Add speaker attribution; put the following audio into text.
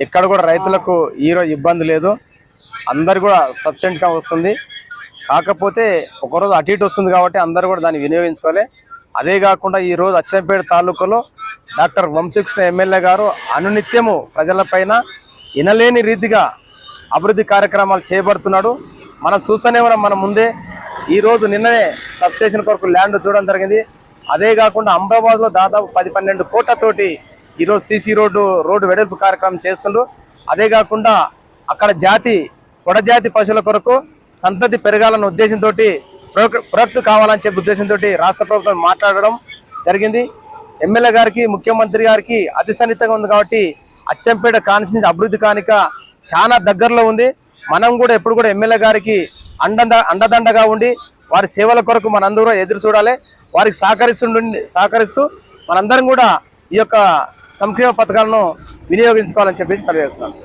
Speaker 1: ఎక్కడ కూడా రైతులకు ఈరోజు ఇబ్బంది లేదు, అందరు కూడా సబ్సిడెంట్గా వస్తుంది. కాకపోతే ఒకరోజు అటు ఇటు వస్తుంది కాబట్టి అందరూ కూడా దాన్ని వినియోగించుకోవాలి. అదే కాకుండా ఈరోజు అచ్చంపేట తాలూకాలో డాక్టర్ వంశీకృష్ణ ఎమ్మెల్యే గారు అనునిత్యము ప్రజలపైన వినలేని రీతిగా అభివృద్ధి కార్యక్రమాలు చేపడుతున్నాడు. మనం చూస్తూనే ఉన్నాం. మన ముందే ఈరోజు నిన్ననే సబ్స్టేషన్ కొరకు ల్యాండ్ చూడడం జరిగింది. అదే కాకుండా అమరాబాద్లో దాదాపు 10-12 కోట్లతోటి ఈరోజు సీసీ రోడ్డు వెడల్పు కార్యక్రమం చేస్తుండ్రు. అదే కాకుండా అక్కడ పొడజాతి పశువుల కొరకు సంతతి పెరగాలన్న ఉద్దేశంతో ప్రొడక్ట్ కావాలని చెప్పి ఉద్దేశంతో రాష్ట్ర ప్రభుత్వం మాట్లాడడం జరిగింది. ఎమ్మెల్యే గారికి ముఖ్యమంత్రి గారికి అతి సన్నిహితంగా ఉంది కాబట్టి అచ్చంపేట కాన్స్టిట్యూన్సీ అభివృద్ధి కానిక చాలా దగ్గరలో ఉంది. మనం కూడా ఎప్పుడు కూడా ఎమ్మెల్యే గారికి అండదండగా ఉండి వారి సేవల కొరకు మనందరూ ఎదురు చూడాలి. వారికి సహకరిస్తూ మనందరం కూడా ఈ యొక్క సంక్షేమ పథకాలను వినియోగించుకోవాలని చెప్పి తెలియజేస్తున్నాను.